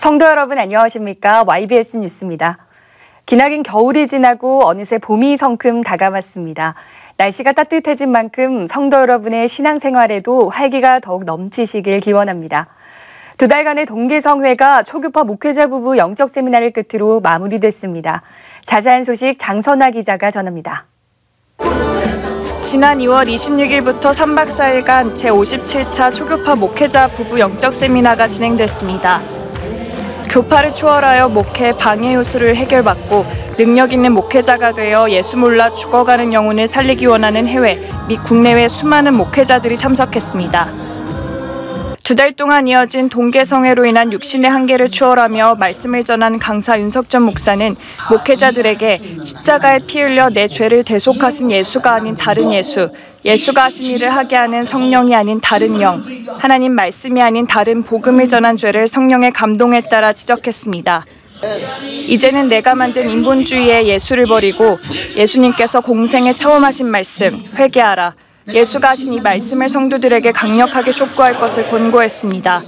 성도 여러분 안녕하십니까? YBS 뉴스입니다. 기나긴 겨울이 지나고 어느새 봄이 성큼 다가왔습니다. 날씨가 따뜻해진 만큼 성도 여러분의 신앙생활에도 활기가 더욱 넘치시길 기원합니다. 2달간의 동계성회가 초급파 목회자 부부 영적 세미나를 끝으로 마무리됐습니다. 자세한 소식 장선아 기자가 전합니다. 지난 2월 26일부터 3박 4일간 제57차 초교파 목회자 부부 영적 세미나가 진행됐습니다. 교파를 초월하여 목회 방해 요소를 해결받고 능력 있는 목회자가 되어 예수 몰라 죽어가는 영혼을 살리기 원하는 해외 및 국내외 수많은 목회자들이 참석했습니다. 2달 동안 이어진 동계성회로 인한 육신의 한계를 초월하며 말씀을 전한 강사 윤석전 목사는 목회자들에게 십자가에 피 흘려 내 죄를 대속하신 예수가 아닌 다른 예수, 예수가 하신 일을 하게 하는 성령이 아닌 다른 영, 하나님 말씀이 아닌 다른 복음을 전한 죄를 성령의 감동에 따라 지적했습니다. 이제는 내가 만든 인본주의의 예수를 버리고 예수님께서 공생에 처음 하신 말씀, 회개하라. 예수가 하신 이 말씀을 성도들에게 강력하게 촉구할 것을 권고했습니다.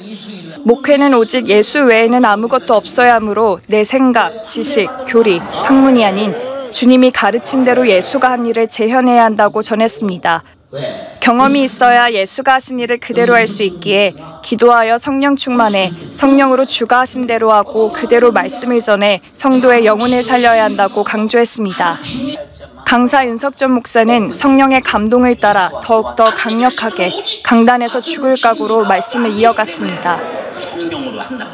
목회는 오직 예수 외에는 아무것도 없어야 하므로 내 생각, 지식, 교리, 학문이 아닌 주님이 가르친 대로 예수가 한 일을 재현해야 한다고 전했습니다. 경험이 있어야 예수가 하신 일을 그대로 할 수 있기에 기도하여 성령 충만해 성령으로 주가 하신 대로 하고 그대로 말씀을 전해 성도의 영혼을 살려야 한다고 강조했습니다. 강사 윤석전 목사는 성령의 감동을 따라 더욱더 강력하게 강단에서 죽을 각오로 말씀을 이어갔습니다.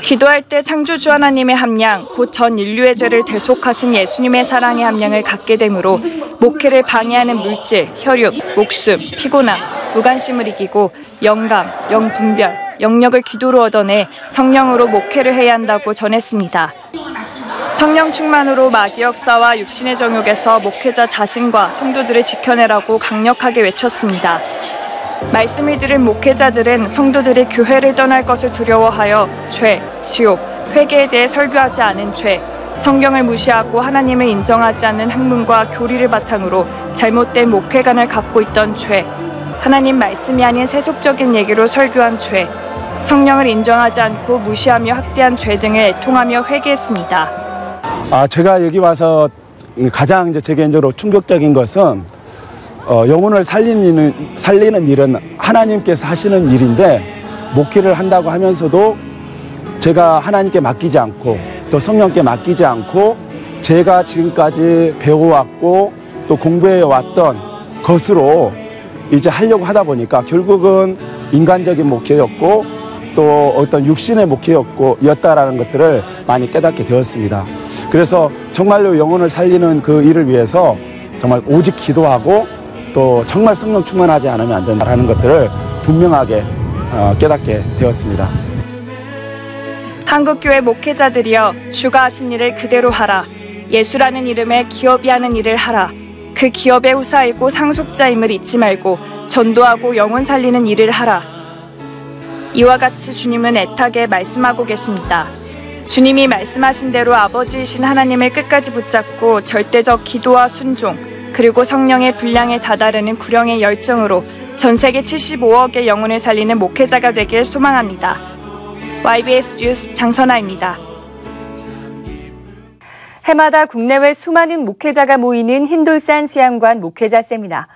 기도할 때 창조주 하나님의 함량, 곧 전 인류의 죄를 대속하신 예수님의 사랑의 함량을 갖게 되므로 목회를 방해하는 물질, 혈육, 목숨, 피곤함, 무관심을 이기고 영감, 영분별, 영력을 기도로 얻어내 성령으로 목회를 해야 한다고 전했습니다. 성령 충만으로 마귀 역사와 육신의 정욕에서 목회자 자신과 성도들을 지켜내라고 강력하게 외쳤습니다. 말씀을 들은 목회자들은 성도들이 교회를 떠날 것을 두려워하여 죄, 지옥, 회개에 대해 설교하지 않은 죄, 성경을 무시하고 하나님을 인정하지 않는 학문과 교리를 바탕으로 잘못된 목회관을 갖고 있던 죄, 하나님 말씀이 아닌 세속적인 얘기로 설교한 죄, 성령을 인정하지 않고 무시하며 학대한 죄 등을 애통하며 회개했습니다. 제가 여기 와서 가장 제 개인적으로 충격적인 것은 영혼을 살리는 일은 하나님께서 하시는 일인데 목회를 한다고 하면서도 제가 하나님께 맡기지 않고 또 성령께 맡기지 않고 제가 지금까지 배워왔고 또 공부해왔던 것으로 이제 하려고 하다 보니까 결국은 인간적인 목회였고 또 어떤 육신의 목회였다라는 것들을 많이 깨닫게 되었습니다. 그래서 정말로 영혼을 살리는 그 일을 위해서 정말 오직 기도하고 또 정말 성령 충만하지 않으면 안 된다는 것들을 분명하게 깨닫게 되었습니다. 한국교회 목회자들이여 주가 하신 일을 그대로 하라. 예수라는 이름에 기업이 하는 일을 하라. 그 기업의 후사이고 상속자임을 잊지 말고 전도하고 영혼 살리는 일을 하라. 이와 같이 주님은 애타게 말씀하고 계십니다. 주님이 말씀하신 대로 아버지이신 하나님을 끝까지 붙잡고 절대적 기도와 순종, 그리고 성령의 분량에 다다르는 구령의 열정으로 전 세계 75억의 영혼을 살리는 목회자가 되길 소망합니다. YBS 뉴스 장선아입니다. 해마다 국내외 수많은 목회자가 모이는 흰돌산 수양관 목회자 세미나.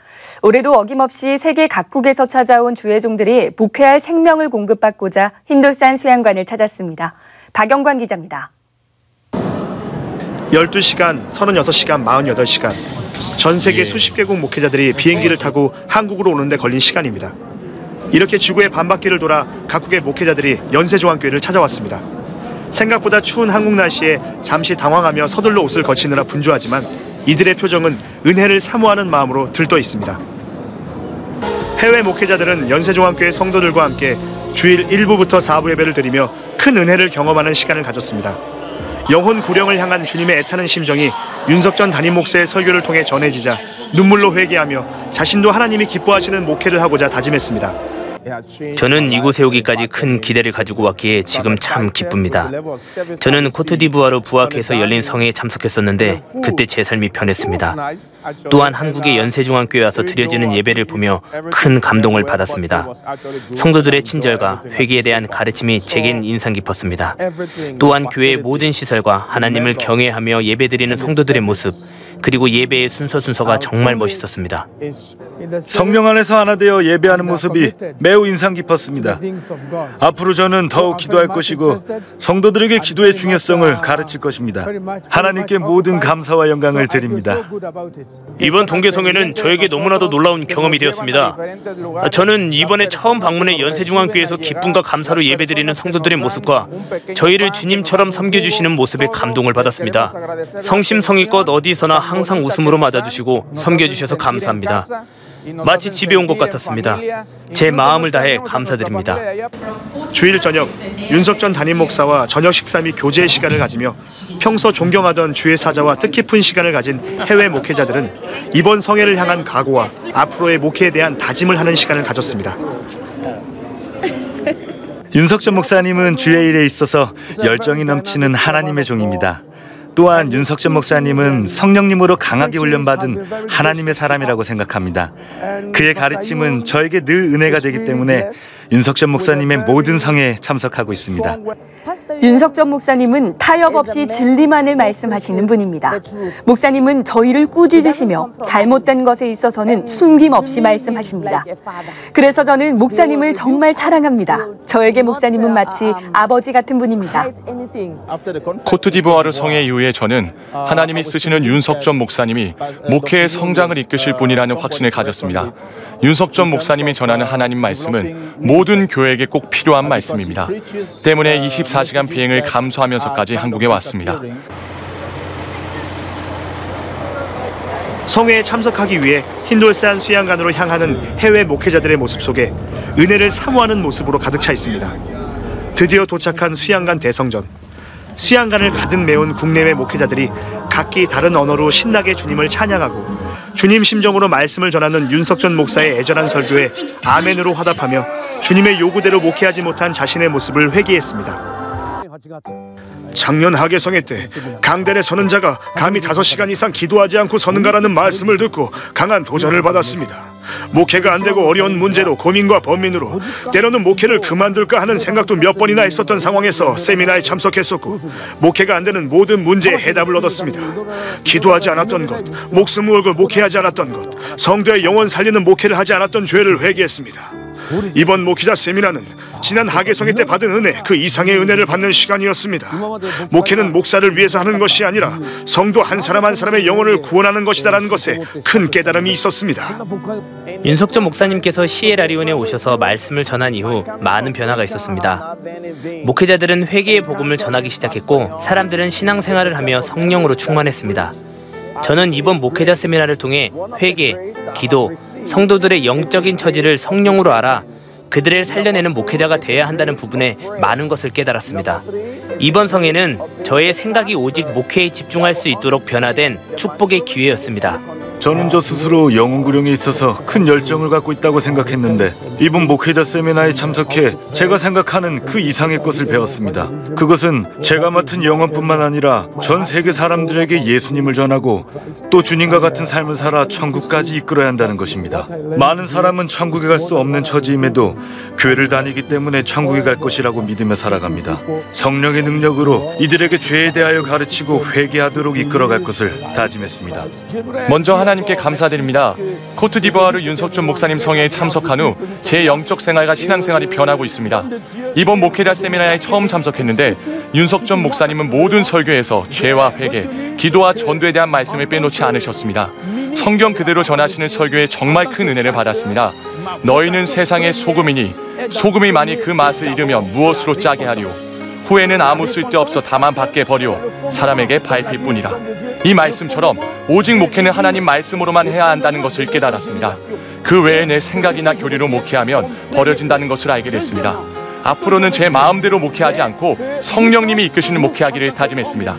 올해도 어김없이 세계 각국에서 찾아온 주회종들이 목회할 생명을 공급받고자 흰돌산 수양관을 찾았습니다. 박영관 기자입니다. 12시간, 36시간, 48시간. 전 세계 수십 개국 목회자들이 비행기를 타고 한국으로 오는 데 걸린 시간입니다. 이렇게 지구의 반바퀴를 돌아 각국의 목회자들이 연세조항교회를 찾아왔습니다. 생각보다 추운 한국 날씨에 잠시 당황하며 서둘러 옷을 거치느라 분주하지만 이들의 표정은 은혜를 사모하는 마음으로 들떠 있습니다. 해외 목회자들은 연세종합교회 성도들과 함께 주일 1부부터 4부 예배를 드리며 큰 은혜를 경험하는 시간을 가졌습니다. 영혼 구령을 향한 주님의 애타는 심정이 윤석전 담임 목사의 설교를 통해 전해지자 눈물로 회개하며 자신도 하나님이 기뻐하시는 목회를 하고자 다짐했습니다. 저는 이곳에 오기까지 큰 기대를 가지고 왔기에 지금 참 기쁩니다. 저는 코트디부아르 부하케에서 열린 성회에 참석했었는데 그때 제 삶이 변했습니다. 또한 한국의 연세중앙교회에 와서 드려지는 예배를 보며 큰 감동을 받았습니다. 성도들의 친절과 회개에 대한 가르침이 제겐 인상 깊었습니다. 또한 교회의 모든 시설과 하나님을 경외하며 예배드리는 성도들의 모습, 그리고 예배의 순서가 정말 멋있었습니다. 성령 안에서 하나 되어 예배하는 모습이 매우 인상 깊었습니다. 앞으로 저는 더욱 기도할 것이고 성도들에게 기도의 중요성을 가르칠 것입니다. 하나님께 모든 감사와 영광을 드립니다. 이번 동계성회는 저에게 너무나도 놀라운 경험이 되었습니다. 저는 이번에 처음 방문해 연세중앙교회에서 기쁨과 감사로 예배드리는 성도들의 모습과 저희를 주님처럼 섬겨주시는 모습에 감동을 받았습니다. 성심성의껏 어디서나 항상 웃음으로 맞아주시고 섬겨주셔서 감사합니다. 마치 집에 온 것 같았습니다. 제 마음을 다해 감사드립니다. 주일 저녁, 윤석전 담임 목사와 저녁 식사 및 교제 시간을 가지며 평소 존경하던 주의 사자와 뜻깊은 시간을 가진 해외 목회자들은 이번 성회를 향한 각오와 앞으로의 목회에 대한 다짐을 하는 시간을 가졌습니다. 윤석전 목사님은 주의 일에 있어서 열정이 넘치는 하나님의 종입니다. 또한 윤석전 목사님은 성령님으로 강하게 훈련받은 하나님의 사람이라고 생각합니다. 그의 가르침은 저에게 늘 은혜가 되기 때문에 윤석전 목사님의 모든 성회에 참석하고 있습니다. 윤석전 목사님은 타협 없이 진리만을 말씀하시는 분입니다. 목사님은 저희를 꾸짖으시며 잘못된 것에 있어서는 숨김없이 말씀하십니다. 그래서 저는 목사님을 정말 사랑합니다. 저에게 목사님은 마치 아버지 같은 분입니다. 코트디부아르 성회 이후에 저는 하나님이 쓰시는 윤석전 목사님이 목회의 성장을 이끄실 분이라는 확신을 가졌습니다. 윤석전 목사님이 전하는 하나님 말씀은 모든 교회에게 꼭 필요한 말씀입니다. 때문에 24시간 비행을 감수하면서까지 한국에 왔습니다. 성회에 참석하기 위해 힌돌스안 수양관으로 향하는 해외 목회자들의 모습 속에 은혜를 사모하는 모습으로 가득 차 있습니다. 드디어 도착한 수양관 대성전. 수양관을 가득 메운 국내외 목회자들이 각기 다른 언어로 신나게 주님을 찬양하고 주님 심정으로 말씀을 전하는 윤석전 목사의 애절한 설교에 아멘으로 화답하며 주님의 요구대로 목회하지 못한 자신의 모습을 회개했습니다. 작년 하계성회 때 강단에 서는 자가 감히 5시간 이상 기도하지 않고 서는가라는 말씀을 듣고 강한 도전을 받았습니다. 목회가 안 되고 어려운 문제로 고민과 번민으로 때로는 목회를 그만둘까 하는 생각도 몇 번이나 있었던 상황에서 세미나에 참석했었고 목회가 안 되는 모든 문제에 해답을 얻었습니다. 기도하지 않았던 것, 목숨 걸고 목회하지 않았던 것, 성도의 영혼 살리는 목회를 하지 않았던 죄를 회개했습니다. 이번 목회자 세미나는 지난 하계성회 때 받은 은혜, 그 이상의 은혜를 받는 시간이었습니다. 목회는 목사를 위해서 하는 것이 아니라 성도 한 사람 한 사람의 영혼을 구원하는 것이다라는 것에 큰 깨달음이 있었습니다. 윤석전 목사님께서 시에라리온에 오셔서 말씀을 전한 이후 많은 변화가 있었습니다. 목회자들은 회개의 복음을 전하기 시작했고 사람들은 신앙생활을 하며 성령으로 충만했습니다. 저는 이번 목회자 세미나를 통해 회개, 기도, 성도들의 영적인 처지를 성령으로 알아 그들을 살려내는 목회자가 되어야 한다는 부분에 많은 것을 깨달았습니다. 이번 성회는 저의 생각이 오직 목회에 집중할 수 있도록 변화된 축복의 기회였습니다. 저는 저 스스로 영혼 구령에 있어서 큰 열정을 갖고 있다고 생각했는데 이번 목회자 세미나에 참석해 제가 생각하는 그 이상의 것을 배웠습니다. 그것은 제가 맡은 영혼뿐만 아니라 전 세계 사람들에게 예수님을 전하고 또 주님과 같은 삶을 살아 천국까지 이끌어야 한다는 것입니다. 많은 사람은 천국에 갈 수 없는 처지임에도 교회를 다니기 때문에 천국에 갈 것이라고 믿으며 살아갑니다. 성령의 능력으로 이들에게 죄에 대하여 가르치고 회개하도록 이끌어갈 것을 다짐했습니다. 먼저 하나님께 감사드립니다. 코트디부아르 윤석전 목사님 성회에 참석한 후 제 영적 생활과 신앙생활이 변하고 있습니다. 이번 목회자 세미나에 처음 참석했는데 윤석전 목사님은 모든 설교에서 죄와 회개, 기도와 전도에 대한 말씀을 빼놓지 않으셨습니다. 성경 그대로 전하시는 설교에 정말 큰 은혜를 받았습니다. 너희는 세상의 소금이니 소금이 많이 그 맛을 잃으면 무엇으로 짜게 하리오. 후에는 아무 쓸데없어 다만 밖에 버리오. 사람에게 밟힐 뿐이라. 이 말씀처럼 오직 목회는 하나님 말씀으로만 해야 한다는 것을 깨달았습니다. 그 외에 내 생각이나 교리로 목회하면 버려진다는 것을 알게 됐습니다. 앞으로는 제 마음대로 목회하지 않고 성령님이 이끄시는 목회하기를 다짐했습니다.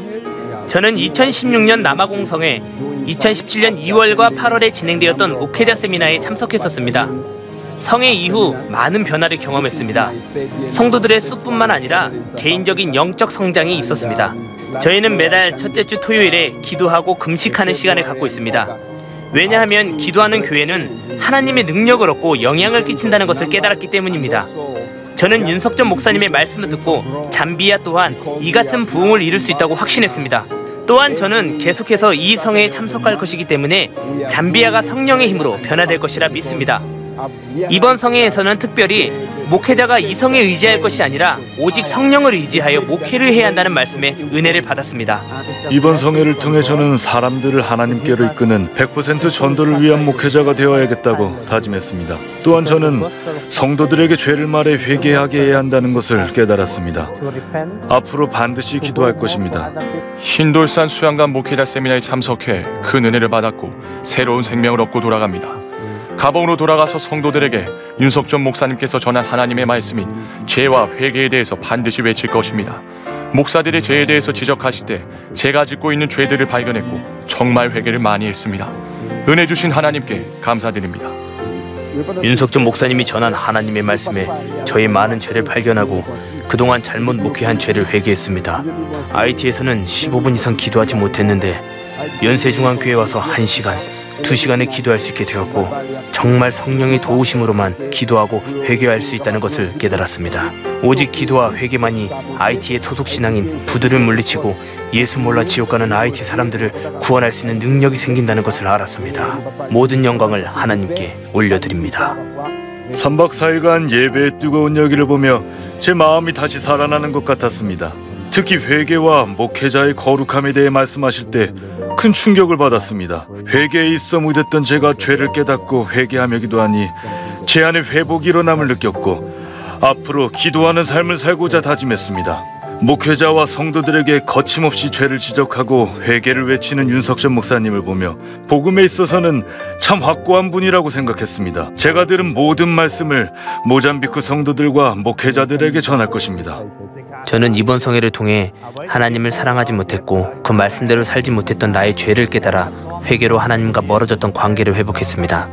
저는 2016년 남아공성회, 2017년 2월과 8월에 진행되었던 목회자 세미나에 참석했었습니다. 성회 이후 많은 변화를 경험했습니다. 성도들의 수뿐만 아니라 개인적인 영적 성장이 있었습니다. 저희는 매달 첫째 주 토요일에 기도하고 금식하는 시간을 갖고 있습니다. 왜냐하면 기도하는 교회는 하나님의 능력을 얻고 영향을 끼친다는 것을 깨달았기 때문입니다. 저는 윤석전 목사님의 말씀을 듣고 잠비아 또한 이 같은 부흥을 이룰 수 있다고 확신했습니다. 또한 저는 계속해서 이 성회에 참석할 것이기 때문에 잠비아가 성령의 힘으로 변화될 것이라 믿습니다. 이번 성회에서는 특별히 목회자가 이 성에 의지할 것이 아니라 오직 성령을 의지하여 목회를 해야 한다는 말씀에 은혜를 받았습니다. 이번 성회를 통해 저는 사람들을 하나님께로 이끄는 100% 전도를 위한 목회자가 되어야겠다고 다짐했습니다. 또한 저는 성도들에게 죄를 말해 회개하게 해야 한다는 것을 깨달았습니다. 앞으로 반드시 기도할 것입니다. 흰돌산 수양관 목회자 세미나에 참석해 큰 은혜를 받았고 새로운 생명을 얻고 돌아갑니다. 가봉으로 돌아가서 성도들에게 윤석전 목사님께서 전한 하나님의 말씀인 죄와 회개에 대해서 반드시 외칠 것입니다. 목사들의 죄에 대해서 지적하실 때 제가 짓고 있는 죄들을 발견했고 정말 회개를 많이 했습니다. 은혜 주신 하나님께 감사드립니다. 윤석전 목사님이 전한 하나님의 말씀에 저의 많은 죄를 발견하고 그동안 잘못 목회한 죄를 회개했습니다. IT에서는 15분 이상 기도하지 못했는데 연세중앙교회 와서 1시간, 2시간에 기도할 수 있게 되었고 정말 성령의 도우심으로만 기도하고 회개할 수 있다는 것을 깨달았습니다. 오직 기도와 회개만이 IT의 토속신앙인 부들을 물리치고 예수 몰라 지옥 가는 IT 사람들을 구원할 수 있는 능력이 생긴다는 것을 알았습니다. 모든 영광을 하나님께 올려드립니다. 3박 4일간 예배의 뜨거운 열기를 보며 제 마음이 다시 살아나는 것 같았습니다. 특히 회개와 목회자의 거룩함에 대해 말씀하실 때 큰 충격을 받았습니다. 회개에 있어 묻었던 제가 죄를 깨닫고 회개하며 기도하니 제 안에 회복이 일어남을 느꼈고 앞으로 기도하는 삶을 살고자 다짐했습니다. 목회자와 성도들에게 거침없이 죄를 지적하고 회개를 외치는 윤석전 목사님을 보며 복음에 있어서는 참 확고한 분이라고 생각했습니다. 제가 들은 모든 말씀을 모잠비크 성도들과 목회자들에게 전할 것입니다. 저는 이번 성회를 통해 하나님을 사랑하지 못했고 그 말씀대로 살지 못했던 나의 죄를 깨달아 회개로 하나님과 멀어졌던 관계를 회복했습니다.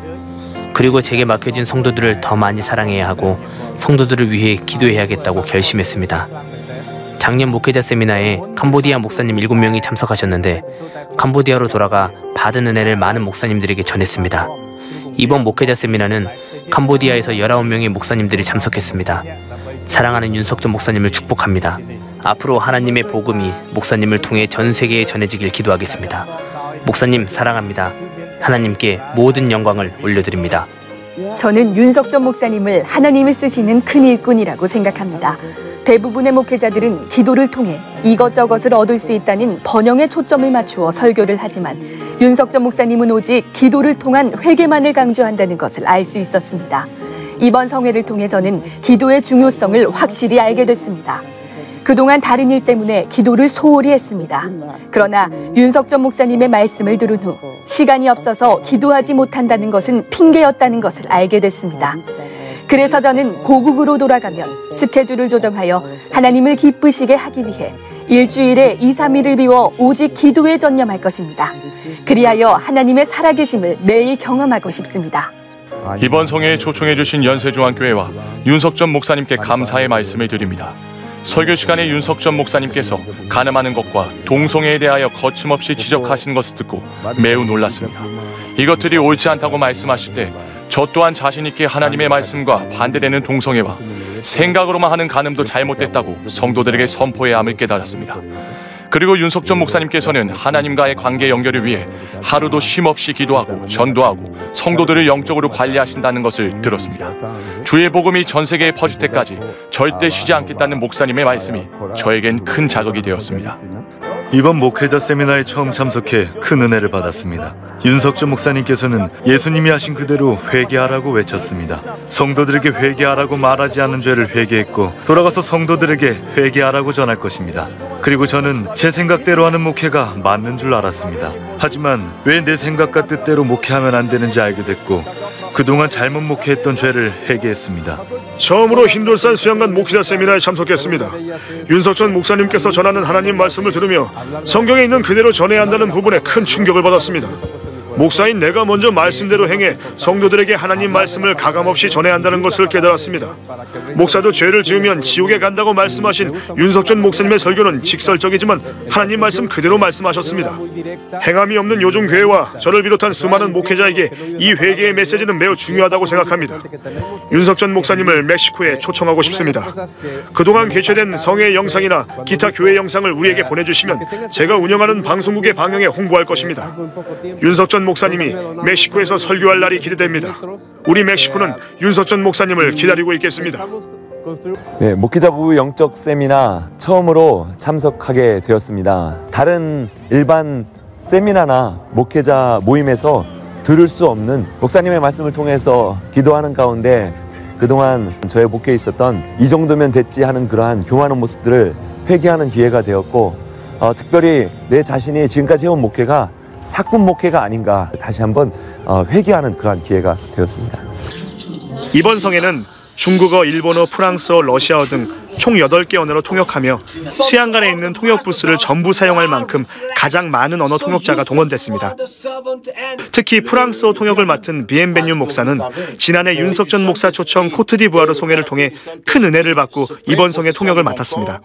그리고 제게 맡겨진 성도들을 더 많이 사랑해야 하고 성도들을 위해 기도해야겠다고 결심했습니다. 작년 목회자 세미나에 캄보디아 목사님 7명이 참석하셨는데 캄보디아로 돌아가 받은 은혜를 많은 목사님들에게 전했습니다. 이번 목회자 세미나는 캄보디아에서 19명의 목사님들이 참석했습니다. 사랑하는 윤석전 목사님을 축복합니다. 앞으로 하나님의 복음이 목사님을 통해 전 세계에 전해지길 기도하겠습니다. 목사님 사랑합니다. 하나님께 모든 영광을 올려드립니다. 저는 윤석전 목사님을 하나님이 쓰시는 큰 일꾼이라고 생각합니다. 대부분의 목회자들은 기도를 통해 이것저것을 얻을 수 있다는 번영에 초점을 맞추어 설교를 하지만 윤석전 목사님은 오직 기도를 통한 회개만을 강조한다는 것을 알 수 있었습니다. 이번 성회를 통해 저는 기도의 중요성을 확실히 알게 됐습니다. 그동안 다른 일 때문에 기도를 소홀히 했습니다. 그러나 윤석전 목사님의 말씀을 들은 후 시간이 없어서 기도하지 못한다는 것은 핑계였다는 것을 알게 됐습니다. 그래서 저는 고국으로 돌아가면 스케줄을 조정하여 하나님을 기쁘시게 하기 위해 일주일에 2, 3일을 비워 오직 기도에 전념할 것입니다. 그리하여 하나님의 살아계심을 매일 경험하고 싶습니다. 이번 성회에 초청해 주신 연세중앙교회와 윤석전 목사님께 감사의 말씀을 드립니다. 설교 시간에 윤석전 목사님께서 간음하는 것과 동성애에 대하여 거침없이 지적하신 것을 듣고 매우 놀랐습니다. 이것들이 옳지 않다고 말씀하실 때 저 또한 자신 있게 하나님의 말씀과 반대되는 동성애와 생각으로만 하는 간음도 잘못됐다고 성도들에게 선포해야 함을 깨달았습니다. 그리고 윤석전 목사님께서는 하나님과의 관계 연결을 위해 하루도 쉼없이 기도하고 전도하고 성도들을 영적으로 관리하신다는 것을 들었습니다. 주의 복음이 전 세계에 퍼질 때까지 절대 쉬지 않겠다는 목사님의 말씀이 저에겐 큰 자극이 되었습니다. 이번 목회자 세미나에 처음 참석해 큰 은혜를 받았습니다. 윤석전 목사님께서는 예수님이 하신 그대로 회개하라고 외쳤습니다. 성도들에게 회개하라고 말하지 않은 죄를 회개했고 돌아가서 성도들에게 회개하라고 전할 것입니다. 그리고 저는 제 생각대로 하는 목회가 맞는 줄 알았습니다. 하지만 왜 내 생각과 뜻대로 목회하면 안 되는지 알게 됐고 그동안 잘못 목회했던 죄를 회개했습니다. 처음으로 흰돌산 수양관 목회자 세미나에 참석했습니다. 윤석전 목사님께서 전하는 하나님 말씀을 들으며 성경에 있는 그대로 전해야 한다는 부분에 큰 충격을 받았습니다. 목사인 내가 먼저 말씀대로 행해 성도들에게 하나님 말씀을 가감없이 전해야 한다는 것을 깨달았습니다. 목사도 죄를 지으면 지옥에 간다고 말씀하신 윤석전 목사님의 설교는 직설적이지만 하나님 말씀 그대로 말씀하셨습니다. 행함이 없는 요즘 교회와 저를 비롯한 수많은 목회자에게 이 회개의 메시지는 매우 중요하다고 생각합니다. 윤석전 목사님을 멕시코에 초청하고 싶습니다. 그동안 개최된 성회 영상이나 기타 교회 영상을 우리에게 보내주시면 제가 운영하는 방송국의 방영에 홍보할 것입니다. 윤석전 목사님이 멕시코에서 설교할 날이 기대됩니다. 우리 멕시코는 윤석전 목사님을 기다리고 있겠습니다. 네, 목회자 부부 영적 세미나 처음으로 참석하게 되었습니다. 다른 일반 세미나나 목회자 모임에서 들을 수 없는 목사님의 말씀을 통해서 기도하는 가운데 그동안 저의 목회에 있었던 이 정도면 됐지 하는 그러한 교만한 모습들을 회개하는 기회가 되었고 특별히 내 자신이 지금까지 해온 목회가 사꾼 목회가 아닌가 다시 한번 회개하는 그러한 기회가 되었습니다. 이번 성회는 중국어, 일본어, 프랑스어, 러시아어 등 총 8개 언어로 통역하며 수양관에 있는 통역 부스를 전부 사용할 만큼 가장 많은 언어 통역자가 동원됐습니다. 특히 프랑스어 통역을 맡은 비엔베뉴 목사는 지난해 윤석전 목사 초청 코트디부아르 송회를 통해 큰 은혜를 받고 이번 성회 통역을 맡았습니다.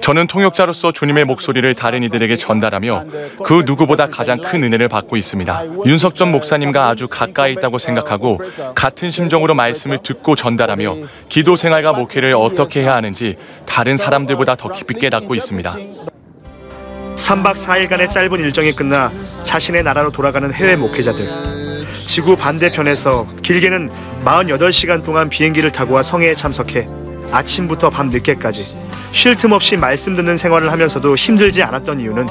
저는 통역자로서 주님의 목소리를 다른 이들에게 전달하며 그 누구보다 가장 큰 은혜를 받고 있습니다. 윤석전 목사님과 아주 가까이 있다고 생각하고 같은 심정으로 말씀을 듣고 전달하며 기도 생활과 목회를 어떻게 해야 하는지 다른 사람들보다 더 깊이 깨닫고 있습니다. 3박 4일간의 짧은 일정이 끝나 자신의 나라로 돌아가는 해외 목회자들. 지구 반대편에서 길게는 48시간 동안 비행기를 타고 와 성회에 참석해 아침부터 밤 늦게까지 쉴 틈 없이 말씀 듣는 생활을 하면서도 힘들지 않았던 이유는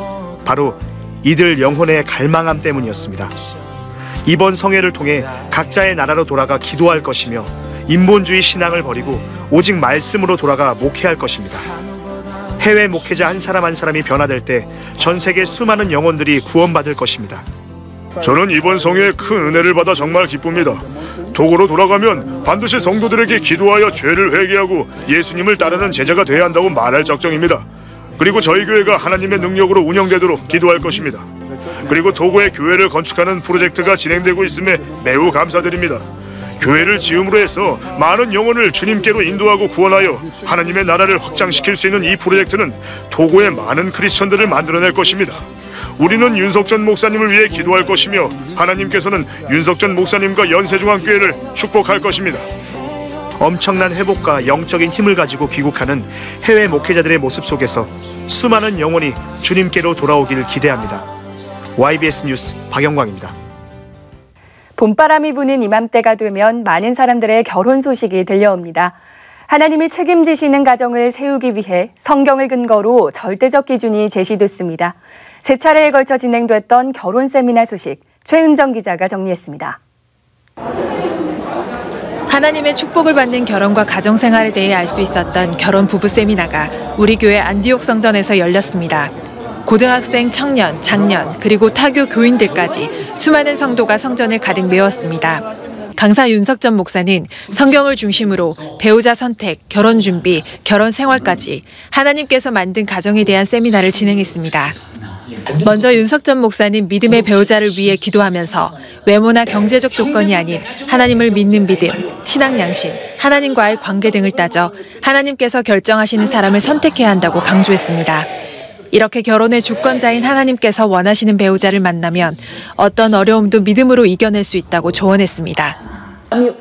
바로 이들 영혼의 갈망함 때문이었습니다. 이번 성회를 통해 각자의 나라로 돌아가 기도할 것이며 인본주의 신앙을 버리고 오직 말씀으로 돌아가 목회할 것입니다. 해외 목회자 한 사람 한 사람이 변화될 때 전 세계 수많은 영혼들이 구원받을 것입니다. 저는 이번 성회에 큰 은혜를 받아 정말 기쁩니다. 도고로 돌아가면 반드시 성도들에게 기도하여 죄를 회개하고 예수님을 따르는 제자가 돼야 한다고 말할 작정입니다. 그리고 저희 교회가 하나님의 능력으로 운영되도록 기도할 것입니다. 그리고 도고의 교회를 건축하는 프로젝트가 진행되고 있음에 매우 감사드립니다. 교회를 지음으로 해서 많은 영혼을 주님께로 인도하고 구원하여 하나님의 나라를 확장시킬 수 있는 이 프로젝트는 도고의 많은 크리스천들을 만들어낼 것입니다. 우리는 윤석전 목사님을 위해 기도할 것이며 하나님께서는 윤석전 목사님과 연세중앙교회를 축복할 것입니다. 엄청난 회복과 영적인 힘을 가지고 귀국하는 해외 목회자들의 모습 속에서 수많은 영혼이 주님께로 돌아오기를 기대합니다. YBS 뉴스 박영광입니다. 봄바람이 부는 이맘때가 되면 많은 사람들의 결혼 소식이 들려옵니다. 하나님이 책임지시는 가정을 세우기 위해 성경을 근거로 절대적 기준이 제시됐습니다. 세 차례에 걸쳐 진행됐던 결혼 세미나 소식, 최은정 기자가 정리했습니다. 하나님의 축복을 받는 결혼과 가정생활에 대해 알 수 있었던 결혼 부부 세미나가 우리 교회 안디옥 성전에서 열렸습니다. 고등학생, 청년, 장년, 그리고 타교 교인들까지 수많은 성도가 성전을 가득 메웠습니다. 강사 윤석전 목사는 성경을 중심으로 배우자 선택, 결혼 준비, 결혼 생활까지 하나님께서 만든 가정에 대한 세미나를 진행했습니다. 먼저 윤석전 목사는 믿음의 배우자를 위해 기도하면서 외모나 경제적 조건이 아닌 하나님을 믿는 믿음, 신앙 양심, 하나님과의 관계 등을 따져 하나님께서 결정하시는 사람을 선택해야 한다고 강조했습니다. 이렇게 결혼의 주권자인 하나님께서 원하시는 배우자를 만나면 어떤 어려움도 믿음으로 이겨낼 수 있다고 조언했습니다.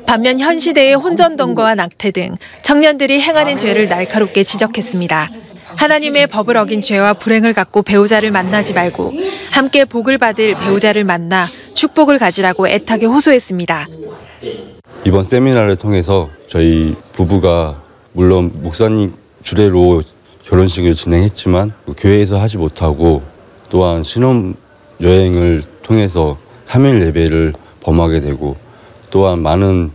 반면 현 시대의 혼전동거와 낙태 등 청년들이 행하는 죄를 날카롭게 지적했습니다. 하나님의 법을 어긴 죄와 불행을 갖고 배우자를 만나지 말고 함께 복을 받을 배우자를 만나 축복을 가지라고 애타게 호소했습니다. 이번 세미나를 통해서 저희 부부가 물론 목사님 주례로 결혼식을 진행했지만 교회에서 하지 못하고 또한 신혼여행을 통해서 3일 예배를 범하게 되고 또한 많은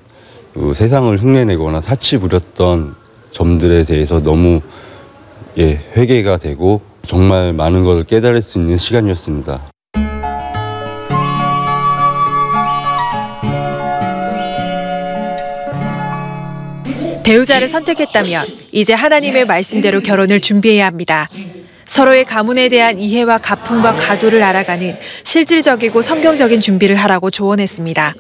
세상을 흉내내거나 사치 부렸던 점들에 대해서 너무 회개가 되고 정말 많은 걸 깨달을 수 있는 시간이었습니다. 배우자를 선택했다면 이제 하나님의 말씀대로 결혼을 준비해야 합니다. 서로의 가문에 대한 이해와 가풍과 가도를 알아가는 실질적이고 성경적인 준비를 하라고 조언했습니다.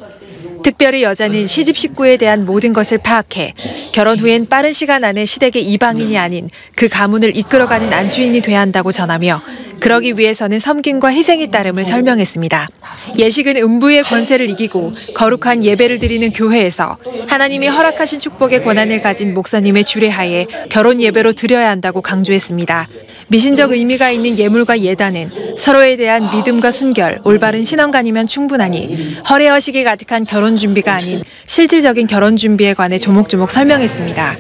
특별히 여자는 시집 식구에 대한 모든 것을 파악해 결혼 후엔 빠른 시간 안에 시댁의 이방인이 아닌 그 가문을 이끌어가는 안주인이 돼야 한다고 전하며 그러기 위해서는 섬김과 희생이 따름을 설명했습니다. 예식은 음부의 권세를 이기고 거룩한 예배를 드리는 교회에서 하나님이 허락하신 축복의 권한을 가진 목사님의 주례하에 결혼 예배로 드려야 한다고 강조했습니다. 미신적 의미가 있는 예물과 예단은 서로에 대한 믿음과 순결, 올바른 신앙관이면 충분하니 허례허식이 가득한 결혼 준비가 아닌 실질적인 결혼 준비에 관해 조목조목 설명했습니다.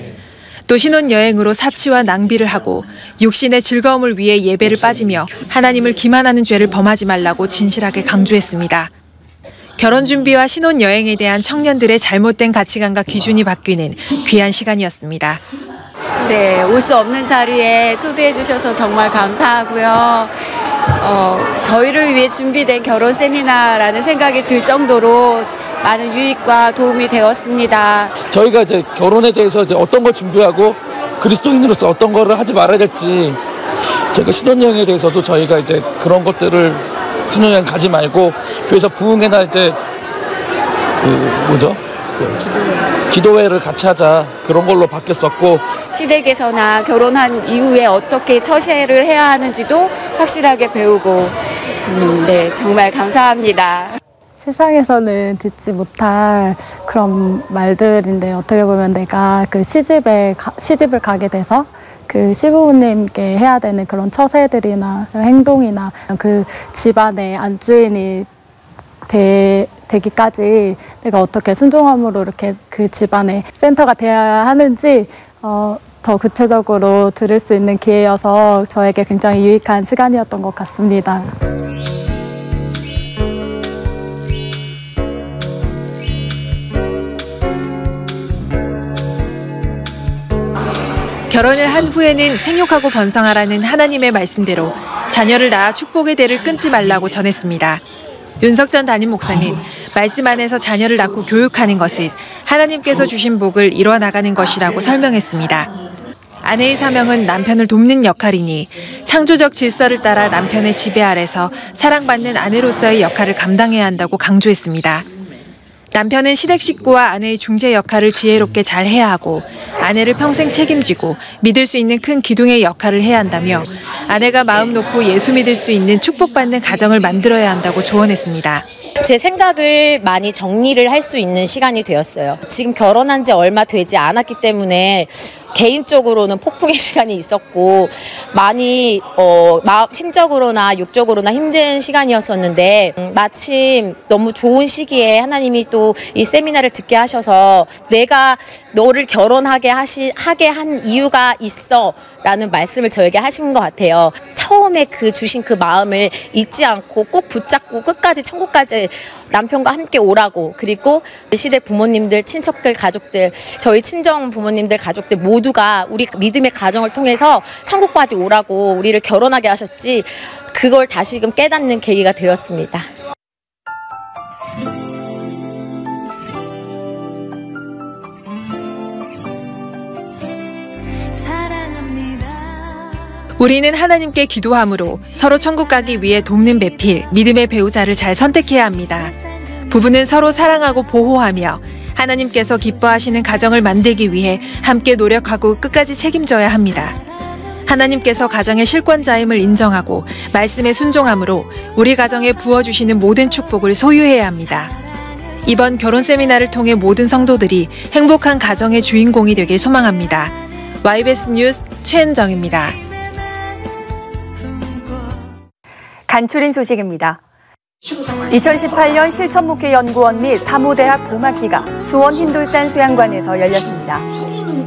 또 신혼여행으로 사치와 낭비를 하고 육신의 즐거움을 위해 예배를 빠지며 하나님을 기만하는 죄를 범하지 말라고 진실하게 강조했습니다. 결혼 준비와 신혼여행에 대한 청년들의 잘못된 가치관과 기준이 바뀌는 귀한 시간이었습니다. 네, 올 수 없는 자리에 초대해 주셔서 정말 감사하고요. 저희를 위해 준비된 결혼 세미나라는 생각이 들 정도로 많은 유익과 도움이 되었습니다. 저희가 이제 결혼에 대해서 이제 어떤 걸 준비하고 그리스도인으로서 어떤 거를 하지 말아야 될지, 저희가 신혼여행에 대해서도 저희가 이제 그런 것들을 신혼여행 가지 말고 교회에서 부흥회나 이제 기도회를 같이 하자, 그런 걸로 바뀌었었고, 시댁에서나 결혼한 이후에 어떻게 처세를 해야 하는지도 확실하게 배우고 네, 정말 감사합니다. 세상에서는 듣지 못할 그런 말들인데, 어떻게 보면 내가 그 시집을 가게 돼서 그 시부모님께 해야 되는 그런 처세들이나 그런 행동이나 그 집안의 안주인이 되기까지 내가 어떻게 순종함으로 이렇게 그 집안의 센터가 되어야 하는지 더 구체적으로 들을 수 있는 기회여서 저에게 굉장히 유익한 시간이었던 것 같습니다. 결혼을 한 후에는 생육하고 번성하라는 하나님의 말씀대로 자녀를 낳아 축복의 대를 끊지 말라고 전했습니다. 윤석전 담임 목사는 말씀 안에서 자녀를 낳고 교육하는 것은 하나님께서 주신 복을 이뤄나가는 것이라고 설명했습니다. 아내의 사명은 남편을 돕는 역할이니 창조적 질서를 따라 남편의 지배 아래서 사랑받는 아내로서의 역할을 감당해야 한다고 강조했습니다. 남편은 시댁 식구와 아내의 중재 역할을 지혜롭게 잘 해야 하고 아내를 평생 책임지고 믿을 수 있는 큰 기둥의 역할을 해야 한다며 아내가 마음 놓고 예수 믿을 수 있는 축복받는 가정을 만들어야 한다고 조언했습니다. 제 생각을 많이 정리를 할 수 있는 시간이 되었어요. 지금 결혼한 지 얼마 되지 않았기 때문에 개인적으로는 폭풍의 시간이 있었고 많이 심적으로나 육적으로나 힘든 시간이었었는데 마침 너무 좋은 시기에 하나님이 또 이 세미나를 듣게 하셔서 내가 너를 결혼하게 한 이유가 있어 라는 말씀을 저에게 하신 것 같아요. 처음에 주신 그 마음을 잊지 않고 꼭 붙잡고 끝까지 천국까지 남편과 함께 오라고, 그리고 시댁 부모님들, 친척들, 가족들, 저희 친정 부모님들, 가족들 모두가 우리 믿음의 가정을 통해서 천국까지 오라고 우리를 결혼하게 하셨지, 그걸 다시금 깨닫는 계기가 되었습니다. 우리는 하나님께 기도함으로 서로 천국 가기 위해 돕는 배필, 믿음의 배우자를 잘 선택해야 합니다. 부부는 서로 사랑하고 보호하며 하나님께서 기뻐하시는 가정을 만들기 위해 함께 노력하고 끝까지 책임져야 합니다. 하나님께서 가정의 실권자임을 인정하고 말씀에 순종함으로 우리 가정에 부어주시는 모든 축복을 소유해야 합니다. 이번 결혼 세미나를 통해 모든 성도들이 행복한 가정의 주인공이 되길 소망합니다. YBS 뉴스 최은정입니다. 간추린 소식입니다. 2018년 실천목회연구원 및 사모대학 봄학기가 수원 흰돌산 수양관에서 열렸습니다.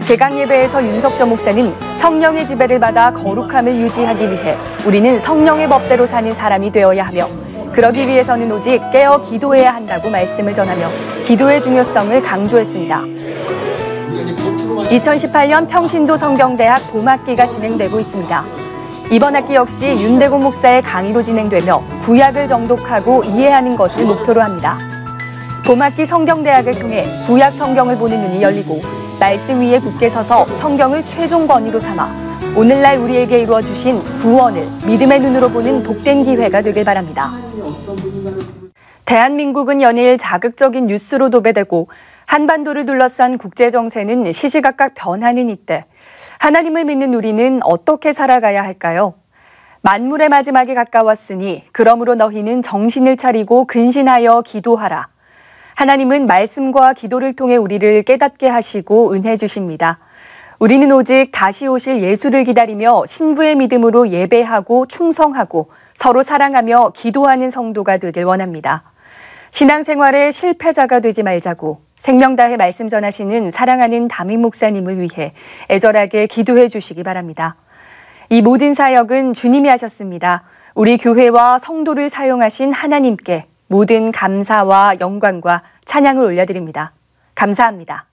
개강 예배에서 윤석전 목사는 성령의 지배를 받아 거룩함을 유지하기 위해 우리는 성령의 법대로 사는 사람이 되어야 하며 그러기 위해서는 오직 깨어 기도해야 한다고 말씀을 전하며 기도의 중요성을 강조했습니다. 2018년 평신도 성경대학 봄학기가 진행되고 있습니다. 이번 학기 역시 윤대곤 목사의 강의로 진행되며 구약을 정독하고 이해하는 것을 목표로 합니다. 봄학기 성경대학을 통해 구약 성경을 보는 눈이 열리고 말씀 위에 굳게 서서 성경을 최종 권위로 삼아 오늘날 우리에게 이루어 주신 구원을 믿음의 눈으로 보는 복된 기회가 되길 바랍니다. 대한민국은 연일 자극적인 뉴스로 도배되고 한반도를 둘러싼 국제 정세는 시시각각 변하는 이때 하나님을 믿는 우리는 어떻게 살아가야 할까요? 만물의 마지막이 가까웠으니 그러므로 너희는 정신을 차리고 근신하여 기도하라. 하나님은 말씀과 기도를 통해 우리를 깨닫게 하시고 은혜 주십니다. 우리는 오직 다시 오실 예수를 기다리며 신부의 믿음으로 예배하고 충성하고 서로 사랑하며 기도하는 성도가 되길 원합니다. 신앙생활의 실패자가 되지 말자고 생명 다해 말씀 전하시는 사랑하는 담임 목사님을 위해 애절하게 기도해 주시기 바랍니다. 이 모든 사역은 주님이 하셨습니다. 우리 교회와 성도를 사용하신 하나님께 모든 감사와 영광과 찬양을 올려드립니다. 감사합니다.